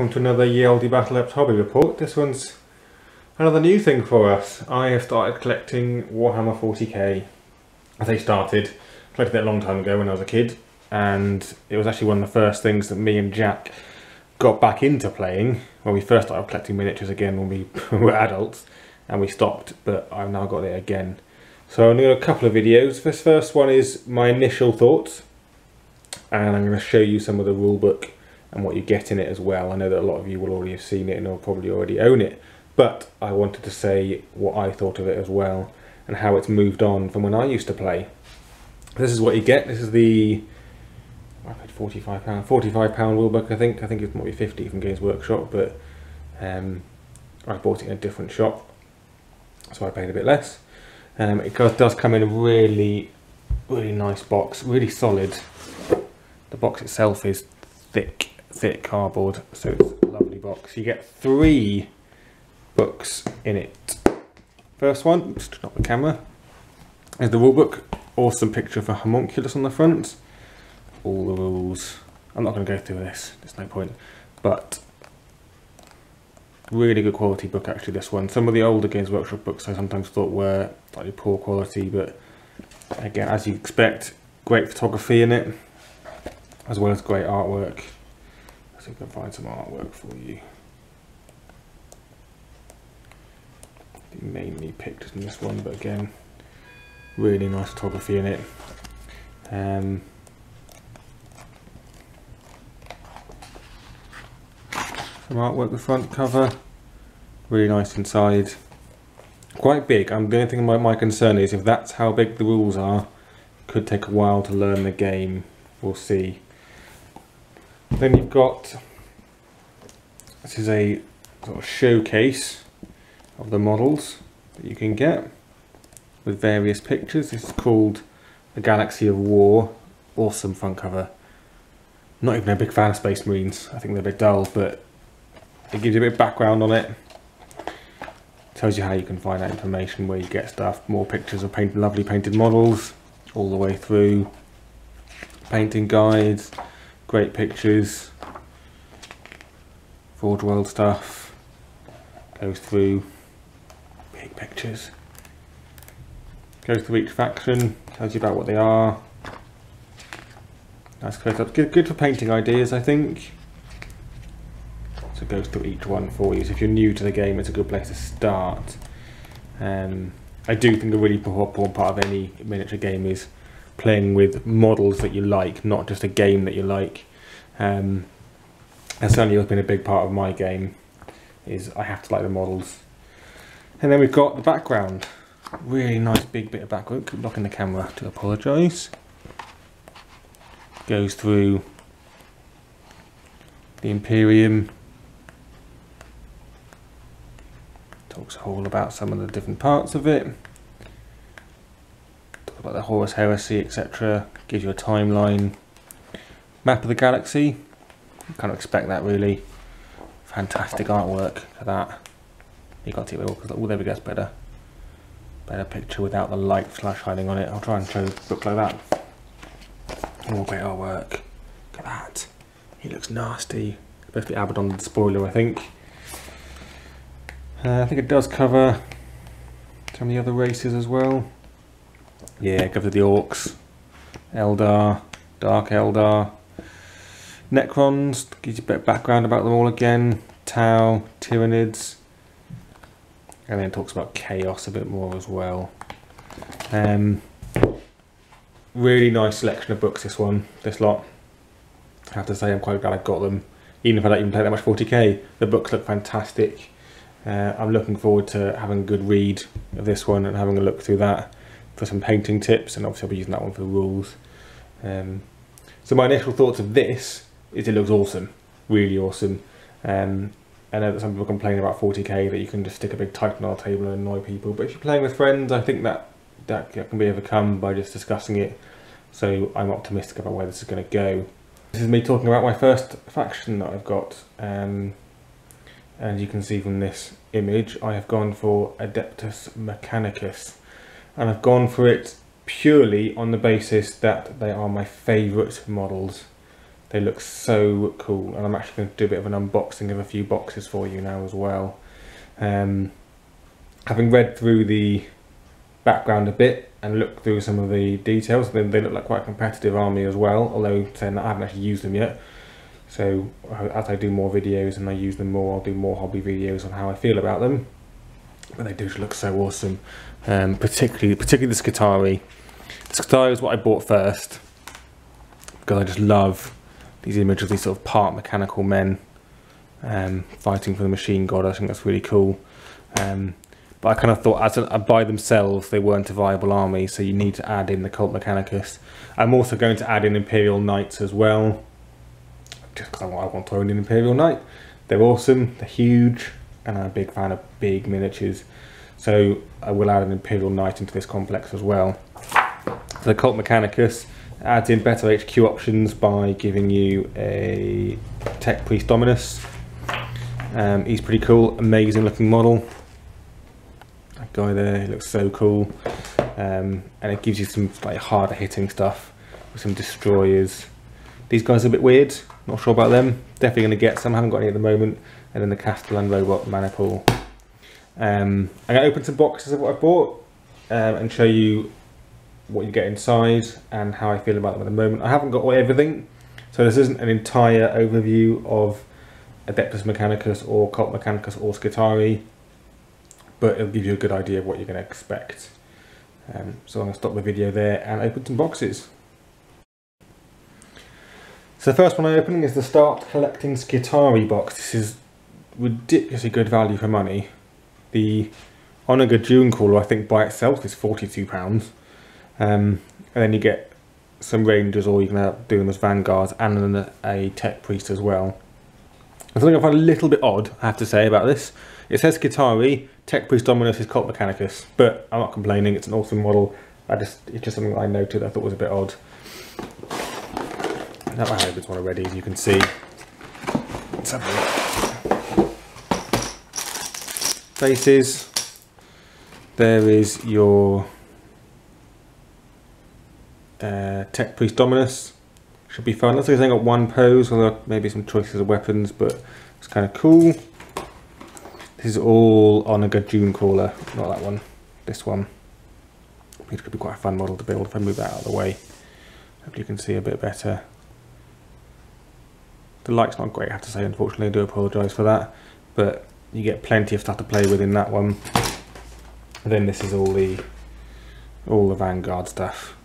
welcome to another YOBR Battle Apps hobby report. This one's another new thing for us. I have started collecting Warhammer 40k. I say started, collected it a long time ago when I was a kid, and it was actually one of the first things that me and Jack got back into playing when we first started collecting miniatures again when we were adults, and we stopped, but I've now got it again. So I'm going to do a couple of videos. This first one is my initial thoughts, and I'm going to show you some of the rulebook and what you get in it as well. I know that a lot of you will already have seen it and will probably already own it, but I wanted to say what I thought of it as well and how it's moved on from when I used to play. This is what you get. This is the, I paid £45 rulebook. I think it might be 50 from Games Workshop, but I bought it in a different shop, so I paid a bit less. It does come in a really nice box, really solid. The box itself is thick cardboard, so it's a lovely box. You get 3 books in it. First one, oops, not the camera, is the rulebook. Awesome picture for homunculus on the front. All the rules. I'm not going to go through this, there's no point. But really good quality book actually, this one. Some of the older Games Workshop books I sometimes thought were slightly poor quality, but again, as you expect, great photography in it, as well as great artwork. So we can find some artwork for you. Mainly pictures in this one, but again, really nice photography in it. Some artwork, the front cover, really nice inside. Quite big. The only thing my concern is if that's how big the rules are, it could take a while to learn the game. We'll see. Then you've got, this is a sort of showcase of the models that you can get with various pictures. This is called The Galaxy of War. Awesome front cover. Not even a big fan of Space Marines. I think they're a bit dull, but it gives you a bit of background on it. Tells you how you can find out information, where you get stuff. More pictures of lovely painted models all the way through. Painting guides, great pictures. Forge World stuff. Goes through big pictures. Goes through each faction, tells you about what they are. Nice close-up. Good for painting ideas, I think. So it goes through each one for you. So if you're new to the game, it's a good place to start. I do think a really important part of any miniature game is playing with models that you like, not just a game that you like. That's certainly been a big part of my game, is I have to like the models. And then we've got the background. Really nice big bit of background. Keep blocking the camera, to apologise. Goes through the Imperium. Talks all about some of the different parts of it. Talks about the Horus Heresy, etc. Gives you a timeline. Map of the galaxy. You kind of expect that, really. Fantastic artwork for that. You got to see it all, because there we go, it's better picture without the light flash hiding on it. I'll try and show a book like that. Oh, great artwork. Look at that. He looks nasty. Supposed to be Abaddon the spoiler, I think. I think it does cover some of the other races as well. Yeah, it covers the Orcs, Eldar, Dark Eldar, Necrons, gives you a bit of background about them all again, Tau, Tyranids, and then it talks about Chaos a bit more as well. Really nice selection of books, this lot. I have to say, I'm quite glad I got them. Even if I don't even play that much 40k, the books look fantastic. I'm looking forward to having a good read of this one and having a look through that for some painting tips, and obviously I'll be using that one for the rules. So my initial thoughts of this is it looks awesome, really awesome. I know that some people complain about 40k that you can just stick a big Titan on the table and annoy people, but if you're playing with friends, I think that can be overcome by just discussing it. So I'm optimistic about where this is going to go. This is me talking about my first faction that I've got. As you can see from this image, I have gone for Adeptus Mechanicus, and I've gone for it purely on the basis that they are my favourite models They look so cool, and I'm actually going to do a bit of an unboxing of a few boxes for you now as well. Having read through the background a bit and looked through some of the details, then they look like quite a competitive army as well, although saying that I haven't actually used them yet. So as I do more videos and I use them more, I'll do more hobby videos on how I feel about them. But they do look so awesome, particularly the Skitarii. The Skitarii is what I bought first, because I just love these images of these sort of part mechanical men fighting for the machine god. I think that's really cool. But I kind of thought as by themselves they weren't a viable army, so you need to add in the Cult Mechanicus. I'm also going to add in Imperial Knights as well, just because I want to own an Imperial Knight. They're awesome, they're huge, and I'm a big fan of big miniatures. So I will add an Imperial Knight into this complex as well. The Cult Mechanicus adds in better HQ options by giving you a Tech Priest Dominus. He's pretty cool, amazing looking model. That guy there, he looks so cool. And it gives you some like harder hitting stuff with some destroyers. These guys are a bit weird, not sure about them. Definitely going to get some, haven't got any at the moment. And then the Castellan Robot Maniple. I'm going to open some boxes of what I bought and show you what you get inside and how I feel about them at the moment. I haven't got everything, so this isn't an entire overview of Adeptus Mechanicus or Cult Mechanicus or Skitarii, but it'll give you a good idea of what you're going to expect. So I'm going to stop the video there and open some boxes. So the first one I'm opening is the Start Collecting Skitarii box. This is ridiculously good value for money. The Onager Dunecrawler, I think by itself is £42. And then you get some Rangers, or you can do them as Vanguards, and then a Tech Priest as well. Something I find a little bit odd, I have to say, about this. It says Skitarii, Tech Priest Dominus is Cult Mechanicus, but I'm not complaining, it's an awesome model. It's just something that I noted I thought was a bit odd. I hope it's one already, as you can see. Let's have a look. Faces. There is your Tech Priest Dominus. Should be fun. Looks like it's only got one pose, although maybe some choices of weapons, but it's kind of cool. This is all Onager Dunecrawler, not that one, this one. It could be quite a fun model to build if I move that out of the way. Hope you can see a bit better. The light's not great, I have to say, unfortunately. I do apologise for that, but you get plenty of stuff to play with in that one. And then this is all the Vanguard stuff.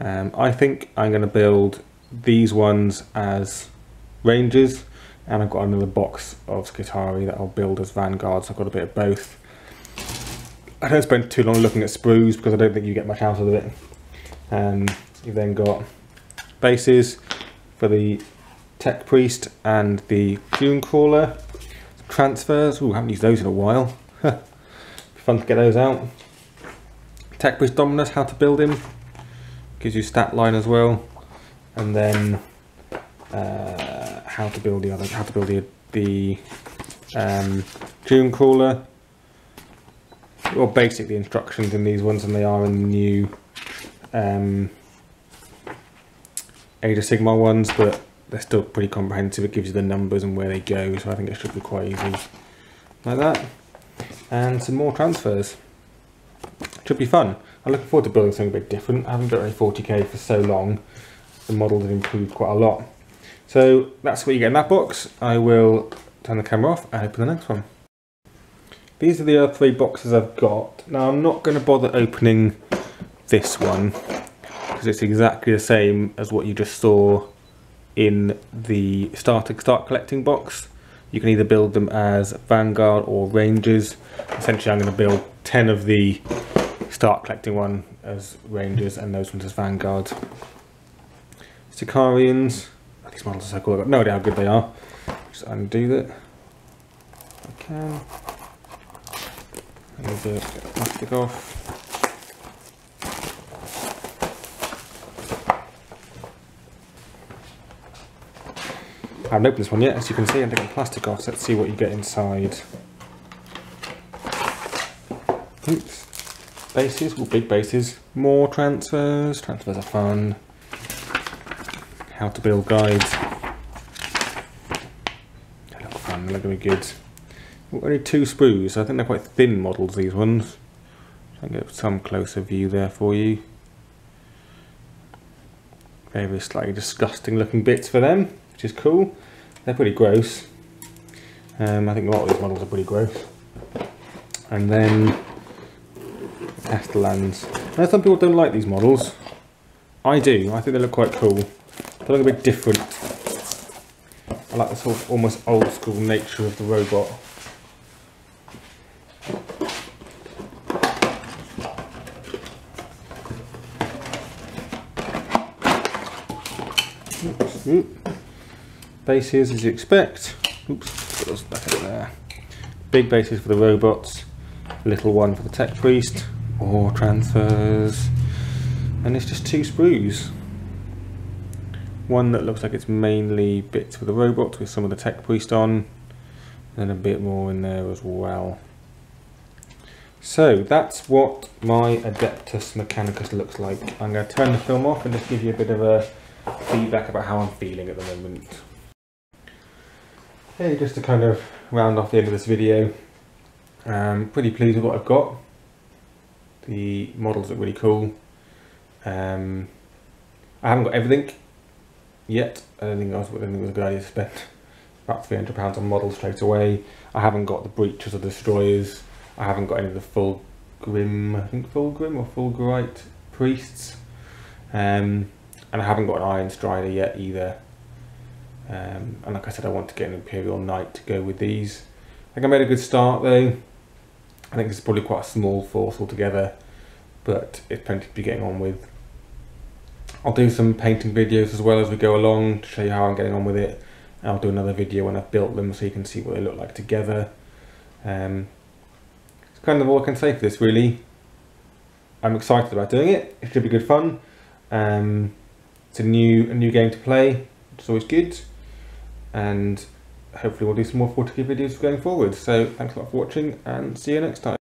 I think I'm going to build these ones as Rangers, and I've got another box of Skitarii that I'll build as Vanguards. I've got a bit of both. I don't spend too long looking at sprues because I don't think you get much out of it. You've then got bases for the Tech Priest and the Dunecrawler. Transfers, ooh, haven't used those in a while. Be fun to get those out. Tech Priest Dominus, how to build him. Gives you stat line as well. And then how to build the Dunecrawler. Well, basically instructions in these ones, and they are in the new Age of Sigmar ones, but they're still pretty comprehensive. It gives you the numbers and where they go, so I think it should be quite easy. Like that. And some more transfers. Should be fun. I'm looking forward to building something a bit different. I haven't built a 40k for so long. The models have improved quite a lot. So that's what you get in that box. I will turn the camera off and open the next one. These are the other three boxes I've got. Now I'm not going to bother opening this one because it's exactly the same as what you just saw in the start collecting box. You can either build them as Vanguard or Rangers. Essentially I'm going to build 10 of the start collecting one as Rangers and those ones as Vanguard. Sicarians. Oh, these models are so cool. I've got no idea how good they are. Just undo that. If I can. And get the plastic off. I haven't opened this one yet, as you can see. I'm taking the plastic off, so let's see what you get inside. Oops. Bases, well, big bases. More transfers. Transfers are fun. How to build guides. and they're going to be good. Only 2 sprues, I think they're quite thin models, these ones. I'll get some closer view there for you. Very slightly disgusting looking bits for them, which is cool. They're pretty gross. I think a lot of these models are pretty gross. And then Castellans. Now some people don't like these models. I do. I think they look quite cool. They look a bit different. I like the sort of almost old school nature of the robot. Oops. Bases as you expect. Oops, put those back in there. Big bases for the robots, little one for the tech priest, or transfers. And it's just 2 sprues. One that looks like it's mainly bits for the robots with some of the tech priest on, and a bit more in there as well. So that's what my Adeptus Mechanicus looks like. I'm going to turn the film off and just give you a bit of a feedback about how I'm feeling at the moment. Okay, just to kind of round off the end of this video, pretty pleased with what I've got. The models look really cool. I haven't got everything yet. I don't think it was a good idea to spend about £300 on models straight away. I haven't got the breachers or destroyers. I haven't got any of the Fulgrim, I think Fulgrim or Fulgurite priests. And I haven't got an Iron Strider yet either. And like I said, I want to get an Imperial Knight to go with these. I think I made a good start though. I think it's probably quite a small force altogether, but it's plenty to be getting on with. I'll do some painting videos as well as we go along to show you how I'm getting on with it. And I'll do another video when I've built them so you can see what they look like together. It's kind of all I can say for this really. I'm excited about doing it. It should be good fun. It's a new game to play, which is always good. And hopefully we'll do some more 40k videos going forward. So thanks a lot for watching and see you next time.